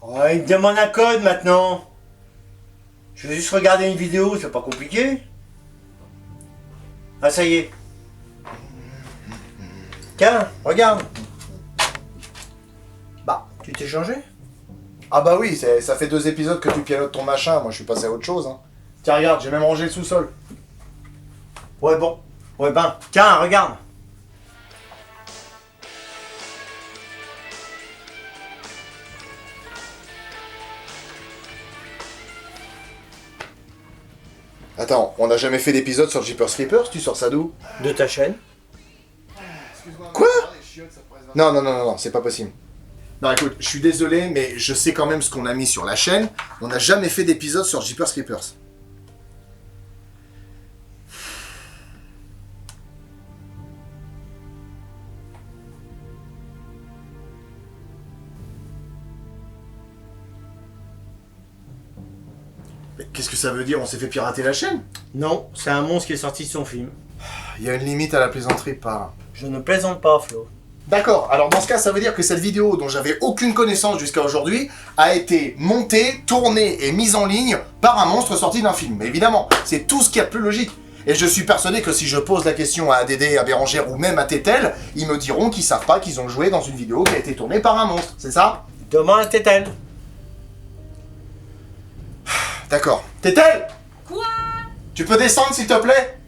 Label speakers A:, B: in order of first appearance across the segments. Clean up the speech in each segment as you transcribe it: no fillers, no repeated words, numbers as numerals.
A: Oh, il me demande un code maintenant. Je vais juste regarder une vidéo, c'est pas compliqué. Ah, ça y est. Tiens, regarde. Bah, tu t'es changé?
B: Ah bah oui, ça fait 2 épisodes que tu pilotes ton machin, moi je suis passé à autre chose. Hein. Tiens, regarde, j'ai même rangé le sous-sol.
A: Ouais, bon. Ouais, ben, tiens, regarde.
B: Attends, on n'a jamais fait d'épisode sur Jeepers Creepers, tu sors ça d'où?
A: De ta chaîne.
B: Quoi? Non, c'est pas possible. Non, écoute, je suis désolé, mais je sais quand même ce qu'on a mis sur la chaîne. On n'a jamais fait d'épisode sur Jeepers Creepers. Mais qu'est-ce que ça veut dire? On s'est fait pirater la chaîne?
A: Non, c'est un monstre qui est sorti de son film.
B: Il y a une limite à la plaisanterie, pas.
A: Je ne plaisante pas, Flo.
B: D'accord, alors dans ce cas, ça veut dire que cette vidéo, dont j'avais aucune connaissance jusqu'à aujourd'hui, a été montée, tournée et mise en ligne par un monstre sorti d'un film. Mais évidemment, c'est tout ce qu'il y a de plus logique. Et je suis persuadé que si je pose la question à Dédé, à Bérangère ou même à Tétel, ils me diront qu'ils savent pas qu'ils ont joué dans une vidéo qui a été tournée par un monstre, c'est ça?
A: Demande à Tétel.
B: D'accord. Tétel!
C: Quoi?
B: Tu peux descendre s'il te plaît?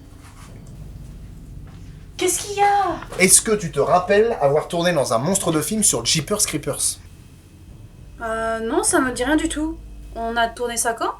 C: Qu'est-ce qu'il y a?
B: Est-ce que tu te rappelles avoir tourné dans un monstre de film sur Jeepers Creepers?
C: Non, ça me dit rien du tout. On a tourné ça quand?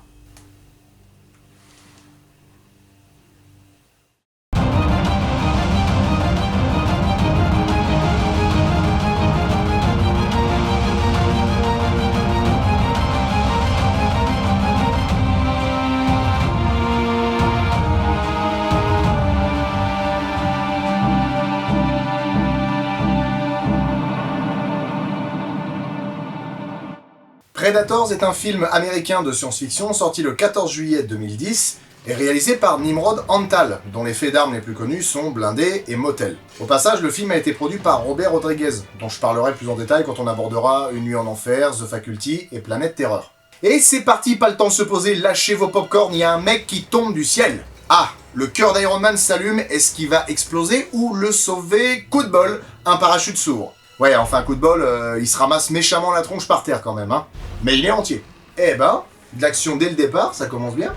B: Predators est un film américain de science-fiction sorti le 14 juillet 2010 et réalisé par Nimrod Antal, dont les faits d'armes les plus connus sont Blindé et Motel. Au passage, le film a été produit par Robert Rodriguez, dont je parlerai plus en détail quand on abordera Une nuit en enfer, The Faculty et Planète Terreur. Et c'est parti, pas le temps de se poser, lâchez vos popcorn, il y a un mec qui tombe du ciel. Ah, le cœur d'Iron Man s'allume, est-ce qu'il va exploser ou le sauver? Coup de bol, un parachute s'ouvre. Ouais, enfin, coup de bol, il se ramasse méchamment la tronche par terre quand même, hein. Mais il est entier. Eh ben, de l'action dès le départ, ça commence bien.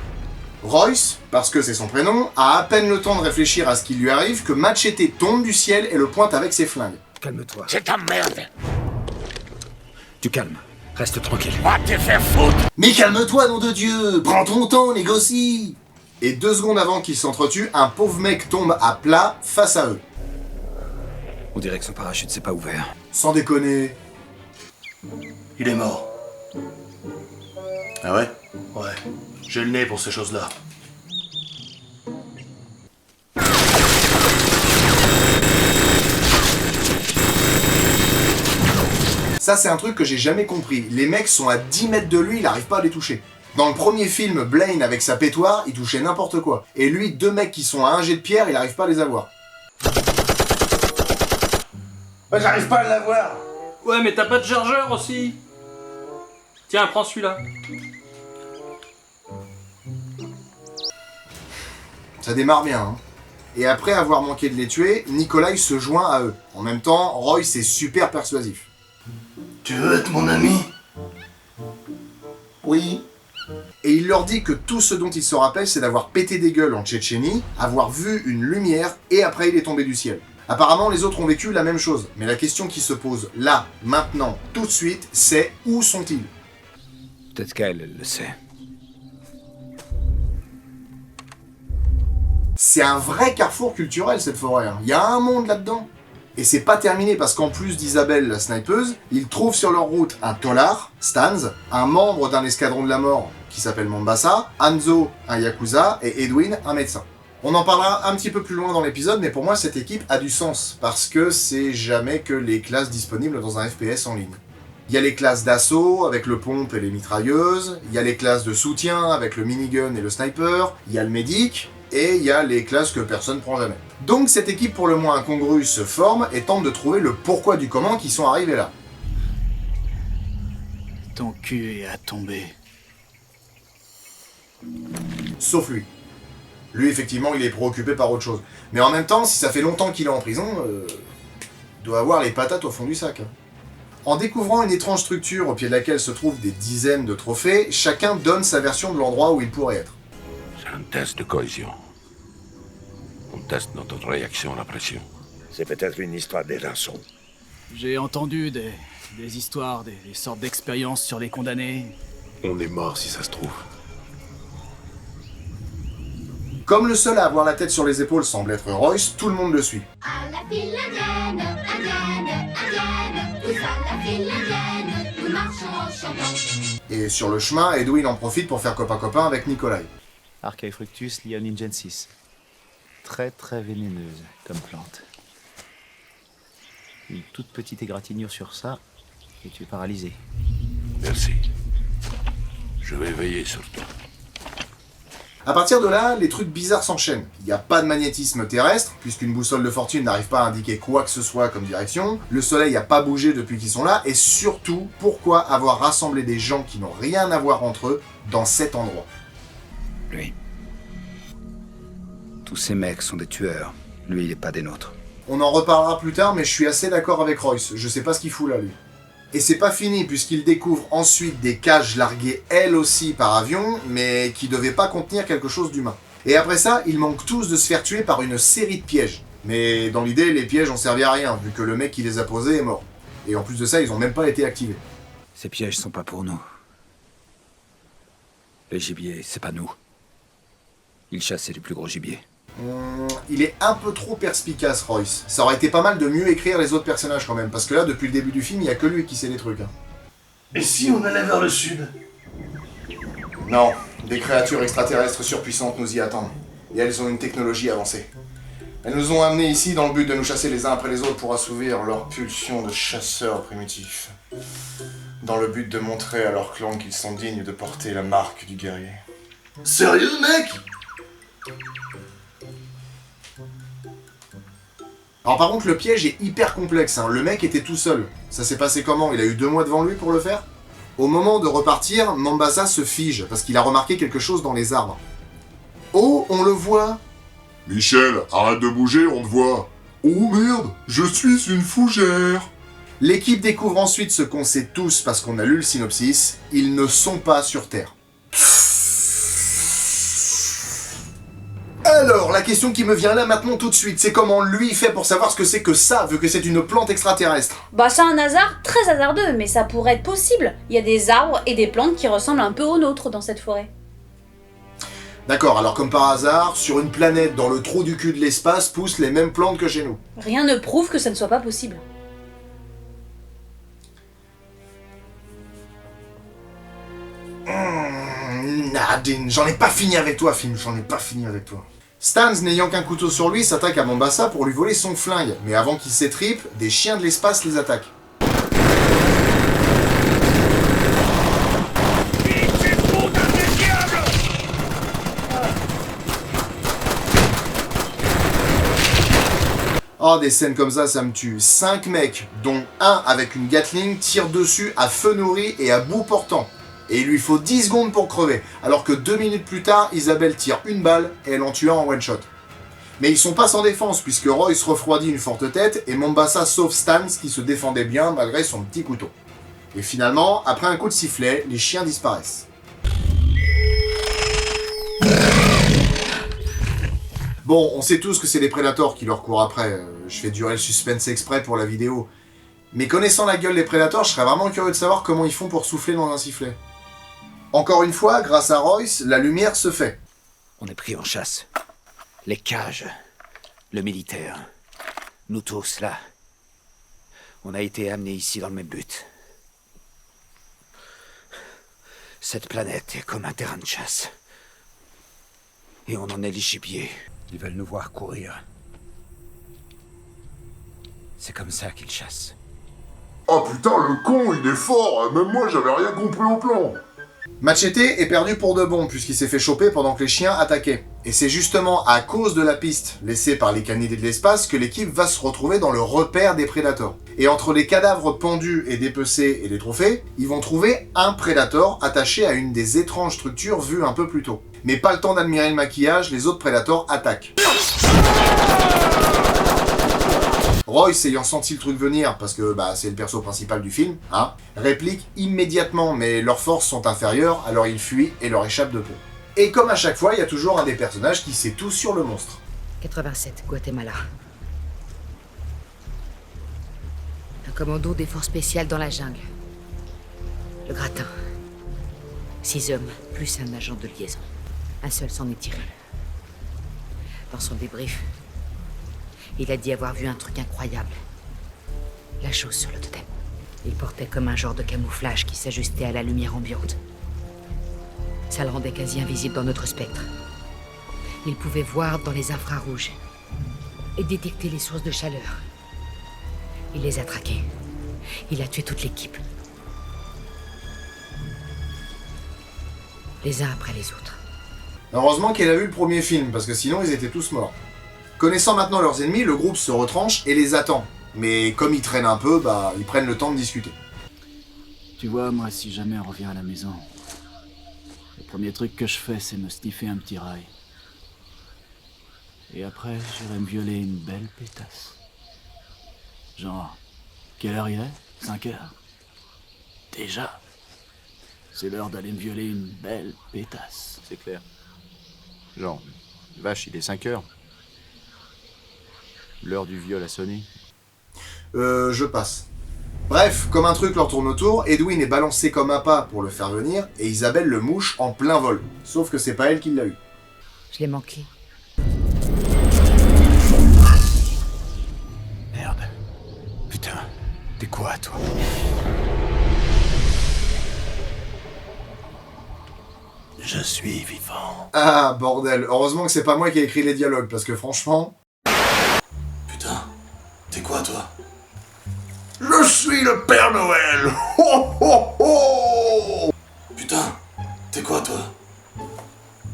B: Royce, parce que c'est son prénom, a à peine le temps de réfléchir à ce qui lui arrive que Machete tombe du ciel et le pointe avec ses flingues.
D: Calme-toi.
E: Je t'emmerde.
D: Tu calmes. Reste tranquille.
E: Va te faire foutre.
B: Mais calme-toi, nom de Dieu! Prends ton temps, négocie! Et 2 secondes avant qu'ils s'entretuent, un pauvre mec tombe à plat face à eux.
D: On dirait que son parachute s'est pas ouvert.
B: Sans déconner.
F: Il est mort. Ah ouais? Ouais. J'ai le nez pour ces choses-là.
B: Ça, c'est un truc que j'ai jamais compris. Les mecs sont à 10 mètres de lui, il arrive pas à les toucher. Dans le premier film, Blaine, avec sa pétoire, il touchait n'importe quoi. Et lui, 2 mecs qui sont à un jet de pierre, il arrive pas à les avoir.
F: Ouais, j'arrive pas à l'avoir.
G: Ouais, mais t'as pas de chargeur aussi. Tiens, prends celui-là.
B: Ça démarre bien, hein. Et après avoir manqué de les tuer, Nikolai se joint à eux. En même temps, Royce est super persuasif.
F: Tu veux être mon ami?
B: Oui. Et il leur dit que tout ce dont il se rappelle, c'est d'avoir pété des gueules en Tchétchénie, avoir vu une lumière, et après il est tombé du ciel. Apparemment, les autres ont vécu la même chose. Mais la question qui se pose là, maintenant, tout de suite, c'est où sont-ils?
D: Peut-être qu'elle le sait.
B: C'est un vrai carrefour culturel, cette forêt. Il y a un monde là-dedans. Et c'est pas terminé parce qu'en plus d'Isabelle, la snipeuse, ils trouvent sur leur route un tolard, Stans, un membre d'un escadron de la mort qui s'appelle Mombasa, Hanzo, un yakuza, et Edwin, un médecin. On en parlera un petit peu plus loin dans l'épisode, mais pour moi, cette équipe a du sens, parce que c'est jamais que les classes disponibles dans un FPS en ligne. Il y a les classes d'assaut, avec le pompe et les mitrailleuses, il y a les classes de soutien, avec le minigun et le sniper, il y a le médic, et il y a les classes que personne prend jamais. Donc cette équipe pour le moins incongrue se forme et tente de trouver le pourquoi du comment qui sont arrivés là.
E: ton cul est à tomber.
B: Sauf lui. Lui, effectivement, il est préoccupé par autre chose. Mais en même temps, si ça fait longtemps qu'il est en prison, il doit avoir les patates au fond du sac. Hein. En découvrant une étrange structure au pied de laquelle se trouvent des dizaines de trophées, chacun donne sa version de l'endroit où il pourrait être.
H: C'est un test de cohésion. On teste notre réaction à la pression.
I: C'est peut-être une histoire des rançons.
E: J'ai entendu des histoires, des sortes d'expériences sur les condamnés.
H: On est mort si ça se trouve.
B: Comme le seul à avoir la tête sur les épaules semble être Royce, tout le monde le suit.
J: À la file indienne, indienne, indienne, tous à la file indienne, nous marchons en chantant.
B: Et sur le chemin, Edwin en profite pour faire copain-copain avec Nikolai.
K: Archaefructus lioningensis. Très très vénéneuse comme plante. Une toute petite égratignure sur ça, et tu es paralysé.
H: Merci. Je vais veiller sur toi.
B: À partir de là, les trucs bizarres s'enchaînent. Il n'y a pas de magnétisme terrestre, puisqu'une boussole de fortune n'arrive pas à indiquer quoi que ce soit comme direction. Le soleil n'a pas bougé depuis qu'ils sont là, et surtout, pourquoi avoir rassemblé des gens qui n'ont rien à voir entre eux dans cet endroit?
D: Lui. Tous ces mecs sont des tueurs. Lui, il est pas des nôtres.
B: On en reparlera plus tard, mais je suis assez d'accord avec Royce. Je sais pas ce qu'il fout là, lui. Et c'est pas fini, puisqu'il découvre ensuite des cages larguées elles aussi par avion, mais qui devaient pas contenir quelque chose d'humain. Et après ça, ils manquent tous de se faire tuer par une série de pièges. Mais dans l'idée, les pièges ont servi à rien, vu que le mec qui les a posés est mort. Et en plus de ça, ils ont même pas été activés.
D: Ces pièges sont pas pour nous. Les gibiers, c'est pas nous. Ils chassaient du plus gros gibier.
B: Il est un peu trop perspicace, Royce. Ça aurait été pas mal de mieux écrire les autres personnages quand même, parce que là, depuis le début du film, il y a que lui qui sait les trucs. Hein.
F: Et si on allait vers le sud?
B: Non, des créatures extraterrestres surpuissantes nous y attendent. Et elles ont une technologie avancée. Elles nous ont amenés ici dans le but de nous chasser les uns après les autres pour assouvir leur pulsion de chasseurs primitifs. Dans le but de montrer à leur clan qu'ils sont dignes de porter la marque du guerrier.
F: Sérieux, mec?
B: Alors par contre, le piège est hyper complexe, hein. Le mec était tout seul. Ça s'est passé comment? Il a eu 2 mois devant lui pour le faire? Au moment de repartir, Mombasa se fige, parce qu'il a remarqué quelque chose dans les arbres. Oh, on le voit!
L: Michel, arrête de bouger, on te voit. Oh merde, je suis une fougère.
B: L'équipe découvre ensuite ce qu'on sait tous parce qu'on a lu le synopsis, ils ne sont pas sur Terre. Alors, la question qui me vient là maintenant tout de suite, c'est comment lui fait pour savoir ce que c'est que ça, vu que c'est une plante extraterrestre?
C: Bah c'est un hasard très hasardeux, mais ça pourrait être possible. Il y a des arbres et des plantes qui ressemblent un peu aux nôtres dans cette forêt.
B: D'accord, alors comme par hasard, sur une planète dans le trou du cul de l'espace poussent les mêmes plantes que chez nous.
C: Rien ne prouve que ça ne soit pas possible.
B: Nadine, j'en ai pas fini avec toi, film, j'en ai pas fini avec toi. Stans, n'ayant qu'un couteau sur lui, s'attaque à Mombasa pour lui voler son flingue, mais avant qu'il s'étripe, des chiens de l'espace les attaquent. Oh, des scènes comme ça me tue. 5 mecs, dont un avec une Gatling, tirent dessus à feu nourri et à bout portant. Et il lui faut 10 secondes pour crever, alors que 2 minutes plus tard, Isabelle tire une balle et elle en tue un en one shot. Mais ils sont pas sans défense, puisque Royce refroidit une forte tête et Mombasa sauve Stans qui se défendait bien malgré son petit couteau. Et finalement, après un coup de sifflet, les chiens disparaissent. Bon, on sait tous que c'est les Predators qui leur courent après, je fais durer le suspense exprès pour la vidéo. Mais connaissant la gueule des Predators, je serais vraiment curieux de savoir comment ils font pour souffler dans un sifflet. Encore une fois, grâce à Royce, la lumière se fait.
D: On est pris en chasse. Les cages, le militaire, nous tous là. On a été amenés ici dans le même but. Cette planète est comme un terrain de chasse. Et on en est les gibiers. Ils veulent nous voir courir. C'est comme ça qu'ils chassent.
L: Oh putain, le con, il est fort. Même moi, j'avais rien compris au plan.
B: Machete est perdu pour de bon puisqu'il s'est fait choper pendant que les chiens attaquaient. Et c'est justement à cause de la piste laissée par les canidés de l'espace que l'équipe va se retrouver dans le repère des prédateurs. Et entre les cadavres pendus et dépecés et les trophées, ils vont trouver un prédateur attaché à une des étranges structures vues un peu plus tôt. Mais pas le temps d'admirer le maquillage, les autres prédateurs attaquent. Royce, ayant senti le truc venir, parce que c'est le perso principal du film, réplique immédiatement, mais leurs forces sont inférieures, alors ils fuient et leur échappent de peu. Et comme à chaque fois, il y a toujours un des personnages qui sait tout sur le monstre.
M: 87, Guatemala. Un commando des forces spéciales dans la jungle. Le gratin. 6 hommes, plus un agent de liaison. Un seul s'en est tiré. Dans son débrief, il a dit avoir vu un truc incroyable. La chose sur le totem. Il portait comme un genre de camouflage qui s'ajustait à la lumière ambiante. Ça le rendait quasi invisible dans notre spectre. Il pouvait voir dans les infrarouges et détecter les sources de chaleur. Il les a traqués. Il a tué toute l'équipe. Les uns après les autres.
B: Heureusement qu'elle a vu le premier film, parce que sinon ils étaient tous morts. Connaissant maintenant leurs ennemis, le groupe se retranche et les attend. Mais comme ils traînent un peu, ils prennent le temps de discuter.
E: Tu vois, moi, si jamais on revient à la maison, le premier truc que je fais, c'est me sniffer un petit rail. Et après, j'irai me violer une belle pétasse. Genre, quelle heure il est? 5 heures? Déjà? C'est l'heure d'aller me violer une belle pétasse.
K: C'est clair. Genre, vache, il est 5 heures. L'heure du viol a sonné.
B: Je passe. Bref, comme un truc leur tourne autour, Edwin est balancé comme un pas pour le faire venir, et Isabelle le mouche en plein vol. Sauf que c'est pas elle qui l'a eu.
M: Je l'ai manqué.
D: Merde. Putain, t'es quoi, toi?
F: Je suis vivant.
B: Ah, bordel. Heureusement que c'est pas moi qui ai écrit les dialogues, parce que franchement...
F: Putain, t'es quoi, toi? Je suis le Père Noël. Ho, ho, ho. Putain, t'es quoi, toi?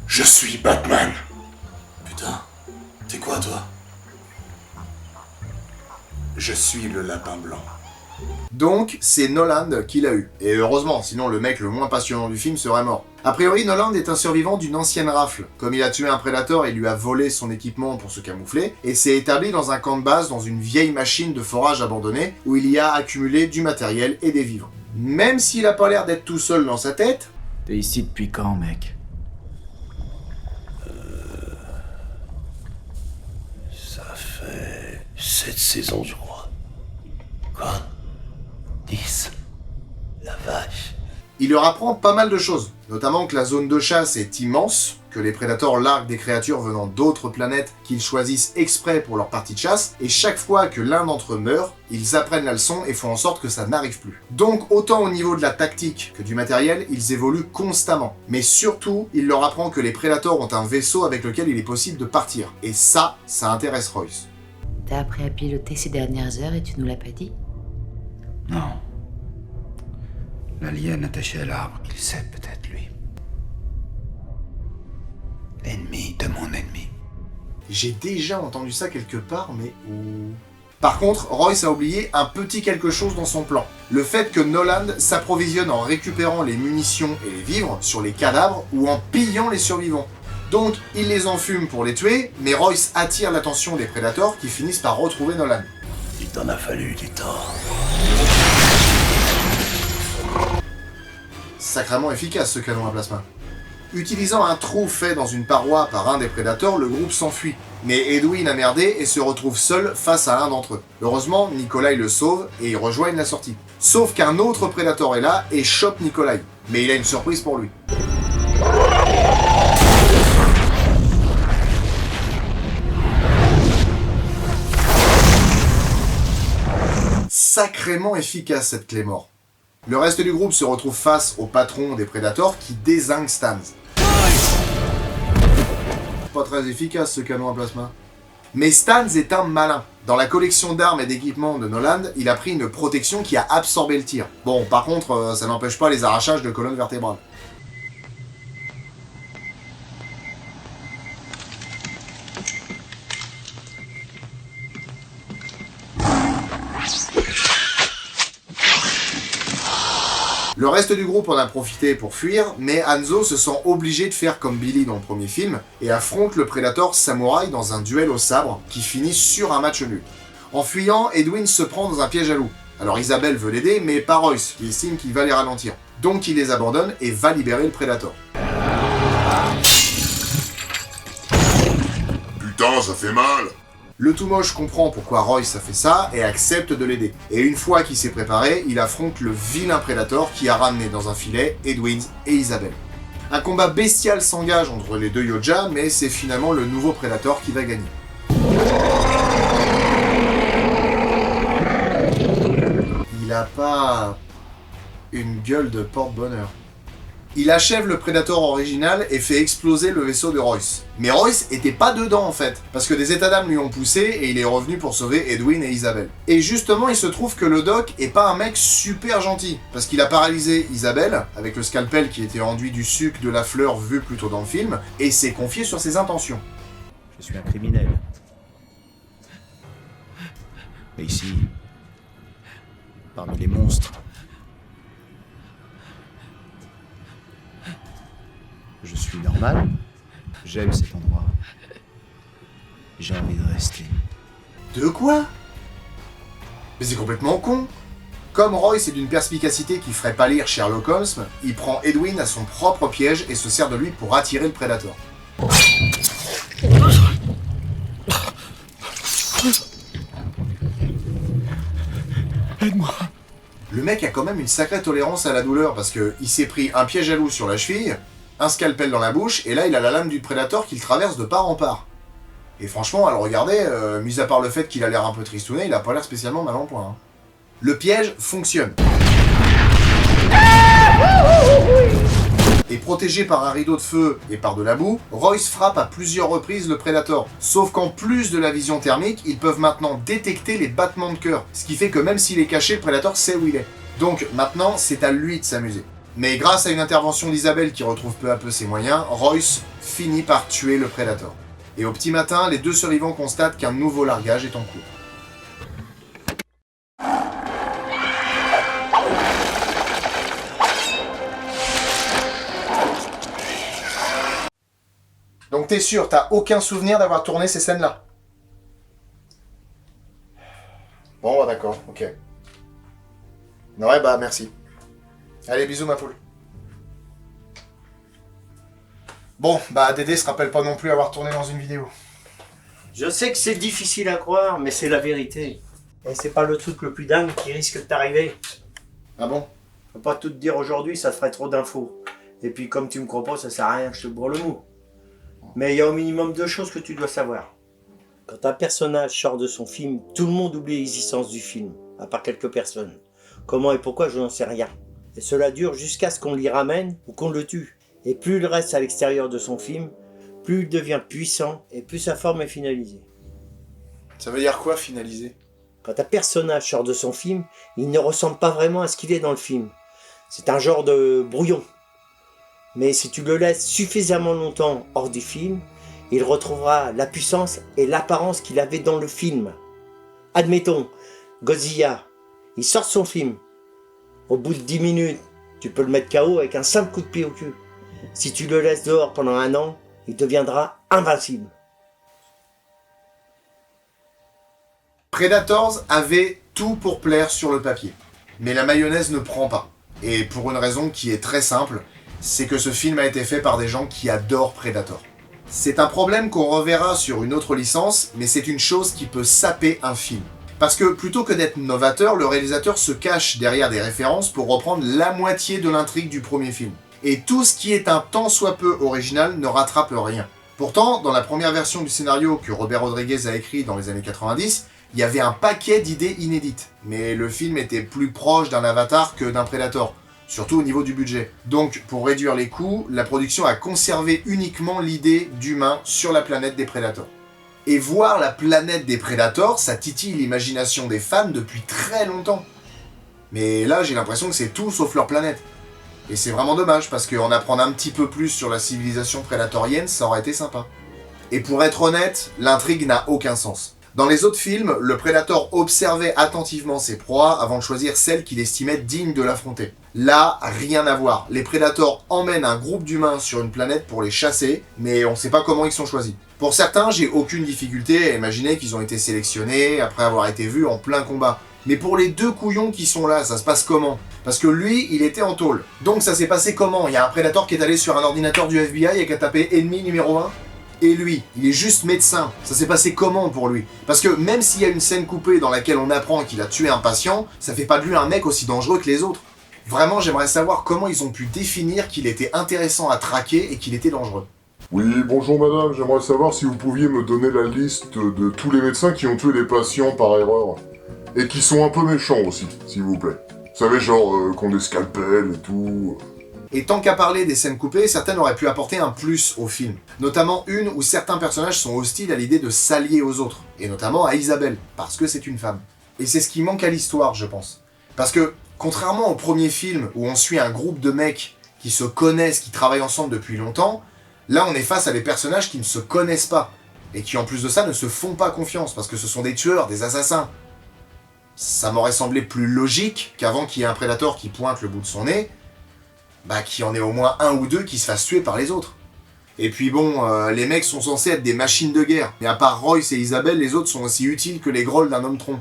F: Je suis Batman. Putain, t'es quoi, toi? Je suis le lapin blanc.
B: Donc, c'est Noland qui l'a eu. Et heureusement, sinon le mec le moins passionnant du film serait mort. A priori, Noland est un survivant d'une ancienne rafle. Comme il a tué un prédateur, il lui a volé son équipement pour se camoufler, et s'est établi dans un camp de base dans une vieille machine de forage abandonnée, où il y a accumulé du matériel et des vivres. Même s'il a pas l'air d'être tout seul dans sa tête...
E: T'es ici depuis quand, mec?
F: Ça fait 7 saisons, je crois. Quoi? 10. La vache.
B: Il leur apprend pas mal de choses, notamment que la zone de chasse est immense, que les prédateurs larguent des créatures venant d'autres planètes qu'ils choisissent exprès pour leur partie de chasse, et chaque fois que l'un d'entre eux meurt, ils apprennent la leçon et font en sorte que ça n'arrive plus. Donc autant au niveau de la tactique que du matériel, ils évoluent constamment. Mais surtout, il leur apprend que les prédateurs ont un vaisseau avec lequel il est possible de partir. Et ça intéresse Royce.
M: T'as appris à piloter ces dernières heures et tu nous l'as pas dit?
D: Non. L'alien attaché à l'arbre, il sait peut-être, lui. L'ennemi de mon ennemi.
B: J'ai déjà entendu ça quelque part, mais où... Par contre, Royce a oublié un petit quelque chose dans son plan. Le fait que Noland s'approvisionne en récupérant les munitions et les vivres sur les cadavres ou en pillant les survivants. Donc, il les enfume pour les tuer, mais Royce attire l'attention des prédateurs qui finissent par retrouver Noland.
F: Il t'en a fallu du temps.
B: Sacrément efficace ce canon à plasma. Utilisant un trou fait dans une paroi par un des prédateurs, le groupe s'enfuit. Mais Edwin a merdé et se retrouve seul face à un d'entre eux. Heureusement, Nikolai le sauve et ils rejoignent la sortie. Sauf qu'un autre prédateur est là et chope Nikolai. Mais il a une surprise pour lui. Sacrément efficace cette clé mort. Le reste du groupe se retrouve face au patron des prédateurs qui dézingue Stans. Pas très efficace ce canon à plasma. Mais Stans est un malin. Dans la collection d'armes et d'équipements de Noland, il a pris une protection qui a absorbé le tir. Bon, par contre, ça n'empêche pas les arrachages de colonnes vertébrales. reste du groupe en a profité pour fuir, mais Hanzo se sent obligé de faire comme Billy dans le premier film et affronte le Predator samouraï dans un duel au sabre qui finit sur un match nul. En fuyant, Edwin se prend dans un piège à loups. Alors Isabelle veut l'aider, mais pas Royce, qui estime qu'il va les ralentir. Donc il les abandonne et va libérer le Predator.
L: Putain, ça fait mal.
B: Le tout moche comprend pourquoi Royce a fait ça et accepte de l'aider. Et une fois qu'il s'est préparé, il affronte le vilain Predator qui a ramené dans un filet Edwin et Isabelle. Un combat bestial s'engage entre les deux Yoja, mais c'est finalement le nouveau Predator qui va gagner. Il a pas une gueule de porte-bonheur. Il achève le Predator original et fait exploser le vaisseau de Royce. Mais Royce était pas dedans en fait, parce que des états d'âme lui ont poussé et il est revenu pour sauver Edwin et Isabelle. Et justement, il se trouve que le doc est pas un mec super gentil, parce qu'il a paralysé Isabelle, avec le scalpel qui était enduit du sucre de la fleur vu plus tôt dans le film, et s'est confié sur ses intentions.
K: Je suis un criminel. Mais ici, parmi les monstres, je suis normal, j'aime cet endroit. J'ai envie de rester.
B: De quoi? Mais c'est complètement con. Comme Royce est d'une perspicacité qui ferait pâlir Sherlock Holmes, il prend Edwin à son propre piège et se sert de lui pour attirer le Predator.
E: Aide-moi.
B: Le mec a quand même une sacrée tolérance à la douleur parce que il s'est pris un piège à loup sur la cheville, un scalpel dans la bouche, et là il a la lame du Predator qu'il traverse de part en part. Et franchement, à le regarder, mis à part le fait qu'il a l'air un peu tristouné, il a pas l'air spécialement mal en point. Hein. Le piège fonctionne. Et protégé par un rideau de feu et par de la boue, Royce frappe à plusieurs reprises le Predator. Sauf qu'en plus de la vision thermique, ils peuvent maintenant détecter les battements de cœur. Ce qui fait que même s'il est caché, le Predator sait où il est. Donc maintenant, c'est à lui de s'amuser. Mais grâce à une intervention d'Isabelle qui retrouve peu à peu ses moyens, Royce finit par tuer le Predator. Et au petit matin, les deux survivants constatent qu'un nouveau largage est en cours. Donc t'es sûr, t'as aucun souvenir d'avoir tourné ces scènes-là? Bon, bah d'accord, ok. Ouais, bah merci. Allez, bisous ma poule. Bon, bah Dédé se rappelle pas non plus avoir tourné dans une vidéo.
A: Je sais que c'est difficile à croire, mais c'est la vérité. Et c'est pas le truc le plus dingue qui risque de t'arriver.
B: Ah bon?
A: Faut pas tout te dire aujourd'hui, ça ferait trop d'infos. Et puis comme tu me crois pas, ça sert à rien, je te bourre le mou. Mais il y a au minimum deux choses que tu dois savoir. Quand un personnage sort de son film, tout le monde oublie l'existence du film, à part quelques personnes. Comment et pourquoi, je n'en sais rien. Et cela dure jusqu'à ce qu'on l'y ramène ou qu'on le tue. Et plus il reste à l'extérieur de son film, plus il devient puissant et plus sa forme est finalisée.
B: Ça veut dire quoi, finaliser?
A: Quand un personnage sort de son film, il ne ressemble pas vraiment à ce qu'il est dans le film. C'est un genre de brouillon. Mais si tu le laisses suffisamment longtemps hors du film, il retrouvera la puissance et l'apparence qu'il avait dans le film. Admettons, Godzilla, il sort de son film. Au bout de 10 minutes, tu peux le mettre KO avec un simple coup de pied au cul. Si tu le laisses dehors pendant 1 an, il deviendra invincible.
B: Predators avait tout pour plaire sur le papier. Mais la mayonnaise ne prend pas. Et pour une raison qui est très simple, c'est que ce film a été fait par des gens qui adorent Predator. C'est un problème qu'on reverra sur une autre licence, mais c'est une chose qui peut saper un film. Parce que plutôt que d'être novateur, le réalisateur se cache derrière des références pour reprendre la moitié de l'intrigue du premier film. Et tout ce qui est un tant soit peu original ne rattrape rien. Pourtant, dans la première version du scénario que Robert Rodriguez a écrit dans les années 90, il y avait un paquet d'idées inédites. Mais le film était plus proche d'un Avatar que d'un Predator. Surtout au niveau du budget. Donc, pour réduire les coûts, la production a conservé uniquement l'idée d'humains sur la planète des Prédateurs. Et voir la planète des Prédateurs, ça titille l'imagination des fans depuis très longtemps. Mais là, j'ai l'impression que c'est tout sauf leur planète. Et c'est vraiment dommage, parce qu'en apprendre un petit peu plus sur la civilisation prédatorienne, ça aurait été sympa. Et pour être honnête, l'intrigue n'a aucun sens. Dans les autres films, le Predator observait attentivement ses proies avant de choisir celle qu'il estimait digne de l'affronter. Là, rien à voir. Les Predators emmènent un groupe d'humains sur une planète pour les chasser, mais on sait pas comment ils sont choisis. Pour certains, j'ai aucune difficulté à imaginer qu'ils ont été sélectionnés après avoir été vus en plein combat. Mais pour les deux couillons qui sont là, ça se passe comment? Parce que lui, il était en tôle. Donc ça s'est passé comment? Il y a un Predator qui est allé sur un ordinateur du FBI et qui a tapé ennemi numéro 1? Et lui, il est juste médecin. Ça s'est passé comment pour lui? Parce que même s'il y a une scène coupée dans laquelle on apprend qu'il a tué un patient, ça fait pas de lui un mec aussi dangereux que les autres. Vraiment, j'aimerais savoir comment ils ont pu définir qu'il était intéressant à traquer et qu'il était dangereux.
L: Oui, bonjour madame, j'aimerais savoir si vous pouviez me donner la liste de tous les médecins qui ont tué des patients par erreur. Et qui sont un peu méchants aussi, s'il vous plaît. Vous savez, genre, qu'on des scalpels et tout...
B: Et tant qu'à parler des scènes coupées, certaines auraient pu apporter un plus au film. Notamment une où certains personnages sont hostiles à l'idée de s'allier aux autres. Et notamment à Isabelle, parce que c'est une femme. Et c'est ce qui manque à l'histoire, je pense. Parce que, contrairement au premier film, où on suit un groupe de mecs qui se connaissent, qui travaillent ensemble depuis longtemps, là on est face à des personnages qui ne se connaissent pas. Et qui en plus de ça ne se font pas confiance, parce que ce sont des tueurs, des assassins. Ça m'aurait semblé plus logique qu'avant qu'il y ait un Predator qui pointe le bout de son nez, qu'il y en ait au moins un ou deux qui se fassent tuer par les autres. Et puis bon, les mecs sont censés être des machines de guerre, mais à part Royce et Isabelle, les autres sont aussi utiles que les grolles d'un homme tronc.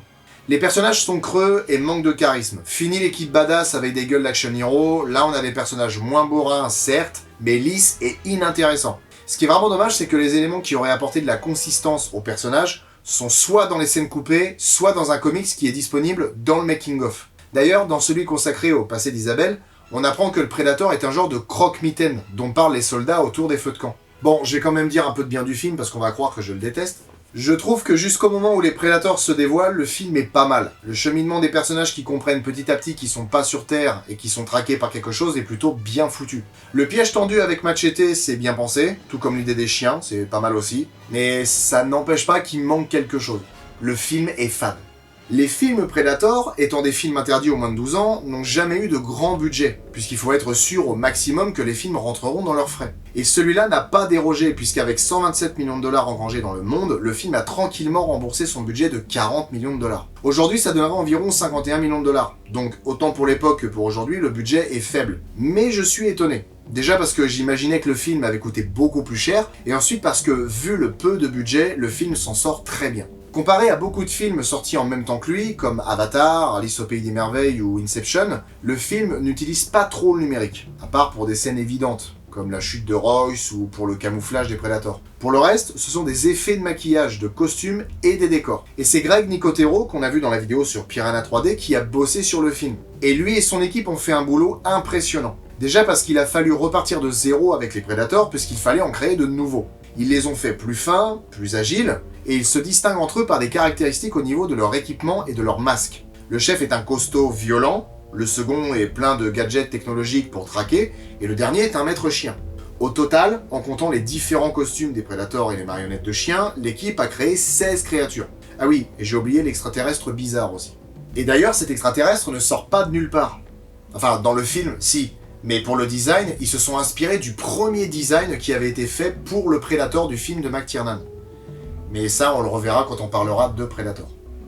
B: Les personnages sont creux et manquent de charisme. Fini l'équipe badass avec des gueules d'action hero, là on a des personnages moins bourrins, certes, mais lisses et inintéressants. Ce qui est vraiment dommage, c'est que les éléments qui auraient apporté de la consistance aux personnages sont soit dans les scènes coupées, soit dans un comics qui est disponible dans le making-of. D'ailleurs, dans celui consacré au passé d'Isabelle, on apprend que le Predator est un genre de croque-mitaine dont parlent les soldats autour des feux de camp. Bon, je vais quand même dire un peu de bien du film parce qu'on va croire que je le déteste. Je trouve que jusqu'au moment où les Predators se dévoilent, le film est pas mal. Le cheminement des personnages qui comprennent petit à petit qu'ils sont pas sur Terre et qui sont traqués par quelque chose est plutôt bien foutu. Le piège tendu avec Machete, c'est bien pensé, tout comme l'idée des chiens, c'est pas mal aussi. Mais ça n'empêche pas qu'il manque quelque chose. Le film est fade. Les films Predator, étant des films interdits aux moins de 12 ans, n'ont jamais eu de grand budget, puisqu'il faut être sûr au maximum que les films rentreront dans leurs frais. Et celui-là n'a pas dérogé, puisqu'avec 127 millions de dollars engrangés dans le monde, le film a tranquillement remboursé son budget de 40 millions de dollars. Aujourd'hui, ça donnerait environ 51 millions de dollars. Donc, autant pour l'époque que pour aujourd'hui, le budget est faible. Mais je suis étonné. Déjà parce que j'imaginais que le film avait coûté beaucoup plus cher, et ensuite parce que, vu le peu de budget, le film s'en sort très bien. Comparé à beaucoup de films sortis en même temps que lui, comme Avatar, Alice au Pays des Merveilles ou Inception, le film n'utilise pas trop le numérique, à part pour des scènes évidentes, comme la chute de Royce ou pour le camouflage des Predators. Pour le reste, ce sont des effets de maquillage, de costumes et des décors. Et c'est Greg Nicotero, qu'on a vu dans la vidéo sur Piranha 3D, qui a bossé sur le film. Et lui et son équipe ont fait un boulot impressionnant. Déjà parce qu'il a fallu repartir de zéro avec les Predators, puisqu'il fallait en créer de nouveaux. Ils les ont fait plus fins, plus agiles, et ils se distinguent entre eux par des caractéristiques au niveau de leur équipement et de leur masque. Le chef est un costaud violent, le second est plein de gadgets technologiques pour traquer, et le dernier est un maître chien. Au total, en comptant les différents costumes des Predators et les marionnettes de chiens, l'équipe a créé 16 créatures. Ah oui, et j'ai oublié l'extraterrestre bizarre aussi. Et d'ailleurs, cet extraterrestre ne sort pas de nulle part. Enfin, dans le film, si. Mais pour le design, ils se sont inspirés du premier design qui avait été fait pour le Predator du film de McTiernan. Mais ça, on le reverra quand on parlera de Predator.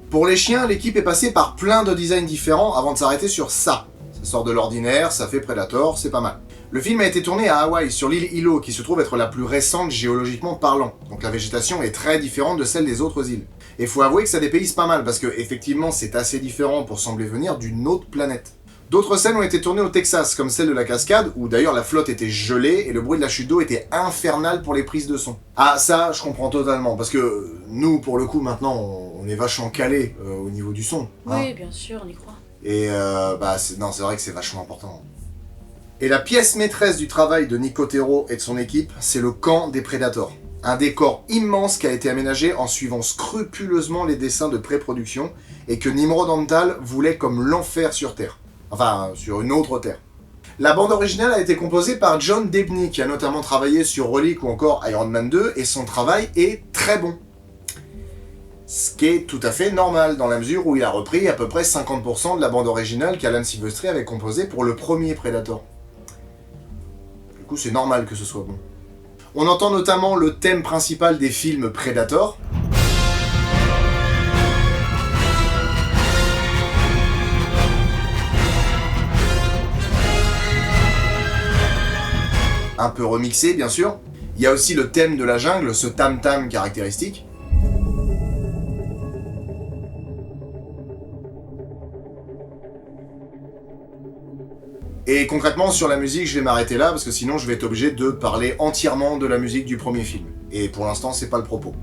B: Pour les chiens, l'équipe est passée par plein de designs différents avant de s'arrêter sur ça. Ça sort de l'ordinaire, ça fait Predator, c'est pas mal. Le film a été tourné à Hawaï, sur l'île Hilo, qui se trouve être la plus récente géologiquement parlant. Donc la végétation est très différente de celle des autres îles. Et faut avouer que ça dépayse pas mal, parce que effectivement c'est assez différent pour sembler venir d'une autre planète. D'autres scènes ont été tournées au Texas, comme celle de la cascade, où d'ailleurs la flotte était gelée et le bruit de la chute d'eau était infernal pour les prises de son. Ah, ça, je comprends totalement, parce que nous, pour le coup, maintenant, on est vachement calés au niveau du son.
C: Oui, bien sûr, on y croit.
B: Et c'est vrai que c'est vachement important. Et la pièce maîtresse du travail de Nicotero et de son équipe, c'est le camp des Predators. Un décor immense qui a été aménagé en suivant scrupuleusement les dessins de pré-production et que Nimrod Antal voulait comme l'enfer sur Terre. Enfin, sur une autre Terre. La bande originale a été composée par John Debney, qui a notamment travaillé sur Relic ou encore Iron Man 2, et son travail est très bon. Ce qui est tout à fait normal, dans la mesure où il a repris à peu près 50% de la bande originale qu'Alan Silvestri avait composée pour le premier Predator. Du coup, c'est normal que ce soit bon. On entend notamment le thème principal des films Predator, un peu remixé bien sûr. Il y a aussi le thème de la jungle, ce tam-tam caractéristique. Et concrètement, sur la musique, je vais m'arrêter là, parce que sinon je vais être obligé de parler entièrement de la musique du premier film. Et pour l'instant, c'est pas le propos.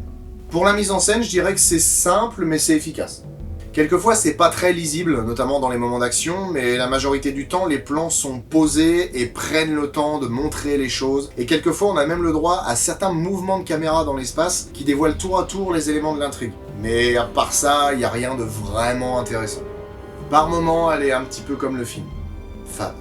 B: Pour la mise en scène, je dirais que c'est simple, mais c'est efficace. Quelquefois, c'est pas très lisible, notamment dans les moments d'action, mais la majorité du temps, les plans sont posés et prennent le temps de montrer les choses. Et quelquefois, on a même le droit à certains mouvements de caméra dans l'espace qui dévoilent tour à tour les éléments de l'intrigue. Mais à part ça, il n'y a rien de vraiment intéressant. Par moments, elle est un petit peu comme le film. Fade.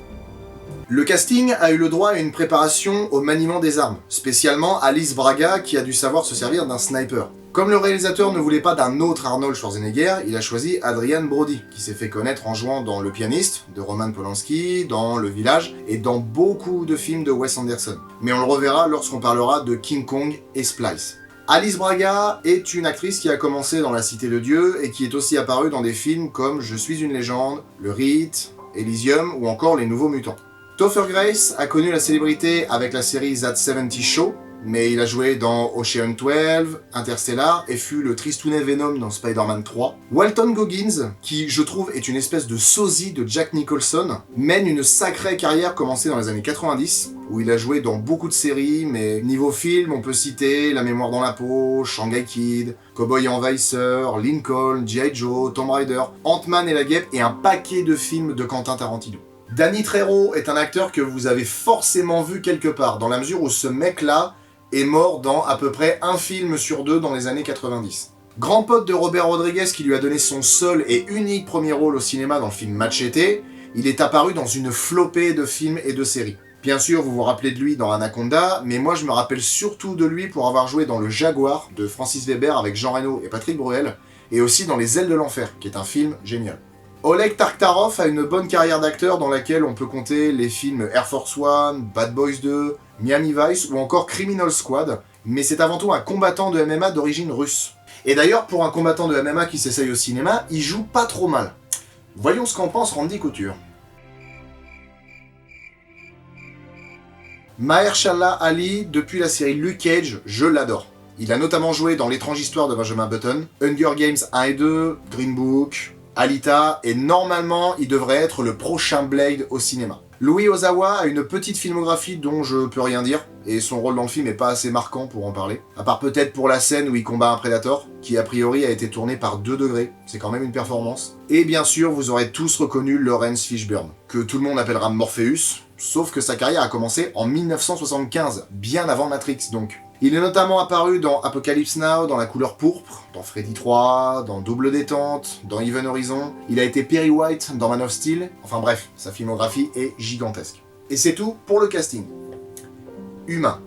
B: Le casting a eu le droit à une préparation au maniement des armes, spécialement Alice Braga qui a dû savoir se servir d'un sniper. Comme le réalisateur ne voulait pas d'un autre Arnold Schwarzenegger, il a choisi Adrian Brody, qui s'est fait connaître en jouant dans Le Pianiste, de Roman Polanski, dans Le Village, et dans beaucoup de films de Wes Anderson. Mais on le reverra lorsqu'on parlera de King Kong et Splice. Alice Braga est une actrice qui a commencé dans La Cité de Dieu, et qui est aussi apparue dans des films comme Je suis une légende, Le Rite, Elysium, ou encore Les Nouveaux Mutants. Topher Grace a connu la célébrité avec la série That 70 Show, mais il a joué dans Ocean 12, Interstellar, et fut le tristounet Venom dans Spider-Man 3. Walton Goggins, qui je trouve est une espèce de sosie de Jack Nicholson, mène une sacrée carrière commencée dans les années 90, où il a joué dans beaucoup de séries, mais niveau film, on peut citer La Mémoire dans la peau, Shanghai Kid, Cowboy et Envahisseur, Lincoln, G.I. Joe, Tomb Raider, Ant-Man et la Guêpe, et un paquet de films de Quentin Tarantino. Danny Trejo est un acteur que vous avez forcément vu quelque part, dans la mesure où ce mec-là est mort dans à peu près un film sur deux dans les années 90. Grand pote de Robert Rodriguez qui lui a donné son seul et unique premier rôle au cinéma dans le film Machete, il est apparu dans une flopée de films et de séries. Bien sûr, vous vous rappelez de lui dans Anaconda, mais moi je me rappelle surtout de lui pour avoir joué dans Le Jaguar de Francis Weber avec Jean Reno et Patrick Bruel, et aussi dans Les Ailes de l'Enfer, qui est un film génial. Oleg Tartarov a une bonne carrière d'acteur dans laquelle on peut compter les films Air Force One, Bad Boys 2, Miami Vice ou encore Criminal Squad, mais c'est avant tout un combattant de MMA d'origine russe. Et d'ailleurs, pour un combattant de MMA qui s'essaye au cinéma, il joue pas trop mal. Voyons ce qu'en pense Randy Couture. Mahershala Ali, depuis la série Luke Cage, je l'adore. Il a notamment joué dans L'étrange histoire de Benjamin Button, Hunger Games 1 et 2, Green Book, Alita, et normalement, il devrait être le prochain Blade au cinéma. Louis Ozawa a une petite filmographie dont je peux rien dire, et son rôle dans le film est pas assez marquant pour en parler. À part peut-être pour la scène où il combat un Predator, qui a priori a été tourné par 2 degrés, c'est quand même une performance. Et bien sûr, vous aurez tous reconnu Lawrence Fishburne, que tout le monde appellera Morpheus, sauf que sa carrière a commencé en 1975, bien avant Matrix donc. Il est notamment apparu dans Apocalypse Now, dans La couleur pourpre, dans Freddy 3, dans Double détente, dans Even Horizon. Il a été Perry White dans Man of Steel. Enfin bref, sa filmographie est gigantesque. Et c'est tout pour le casting. Humain.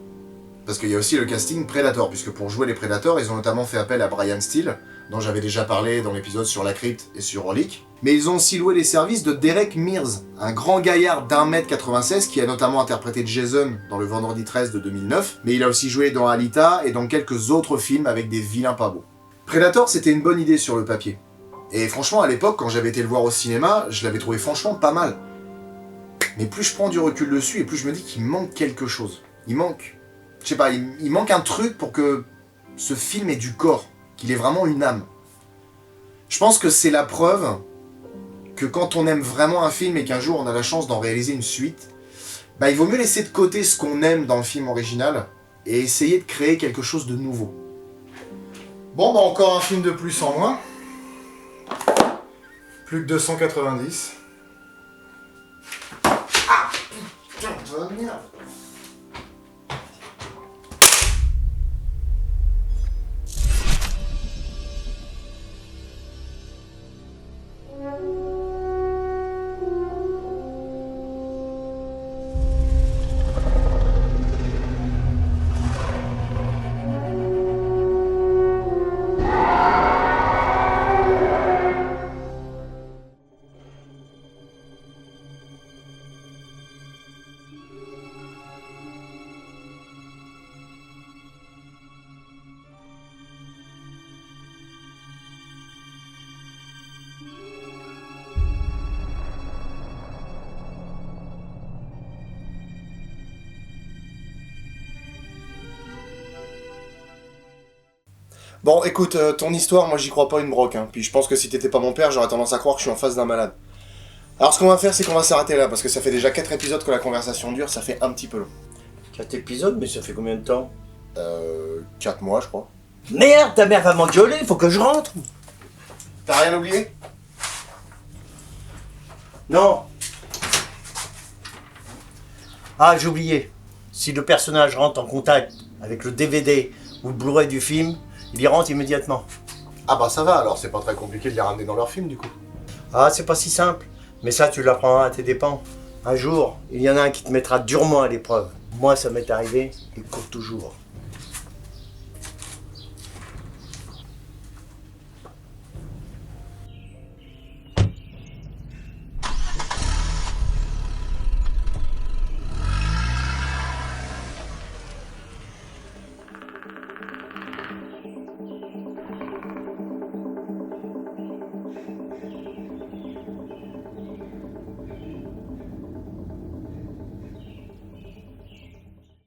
B: Parce qu'il y a aussi le casting Predator, puisque pour jouer les Predators, ils ont notamment fait appel à Brian Steele, dont j'avais déjà parlé dans l'épisode sur La Crypte et sur Relic. Mais ils ont aussi loué les services de Derek Mears, un grand gaillard d'1m96 qui a notamment interprété Jason dans Le Vendredi 13 de 2009, mais il a aussi joué dans Alita et dans quelques autres films avec des vilains pas beaux. Predator, c'était une bonne idée sur le papier. Et franchement, à l'époque, quand j'avais été le voir au cinéma, je l'avais trouvé franchement pas mal. Mais plus je prends du recul dessus, et plus je me dis qu'il manque quelque chose. Il manque... Je sais pas, il manque un truc pour que ce film ait du corps, qu'il ait vraiment une âme. Je pense que c'est la preuve que quand on aime vraiment un film et qu'un jour on a la chance d'en réaliser une suite, bah il vaut mieux laisser de côté ce qu'on aime dans le film original et essayer de créer quelque chose de nouveau. Bon bah encore un film de plus en moins. Plus que 290. Ah putain, ça va venir. Bon, écoute, ton histoire, moi j'y crois pas une broque, hein. Puis je pense que si t'étais pas mon père, j'aurais tendance à croire que je suis en face d'un malade. Alors ce qu'on va faire, c'est qu'on va s'arrêter là, parce que ça fait déjà 4 épisodes que la conversation dure, ça fait un petit peu long.
A: 4 épisodes, mais ça fait combien de temps?
B: 4 mois, je crois.
A: Merde, ta mère va m'engueuler, faut que je rentre.
B: T'as rien oublié?
A: Non. Ah, j'ai oublié. Si le personnage rentre en contact avec le DVD ou le Blu-ray du film, il y rentre immédiatement.
B: Ah bah ça va, alors c'est pas très compliqué de les ramener dans leur film, du coup.
A: Ah, c'est pas si simple. Mais ça, tu l'apprendras à tes dépens. Un jour, il y en a un qui te mettra durement à l'épreuve. Moi, ça m'est arrivé, il court toujours.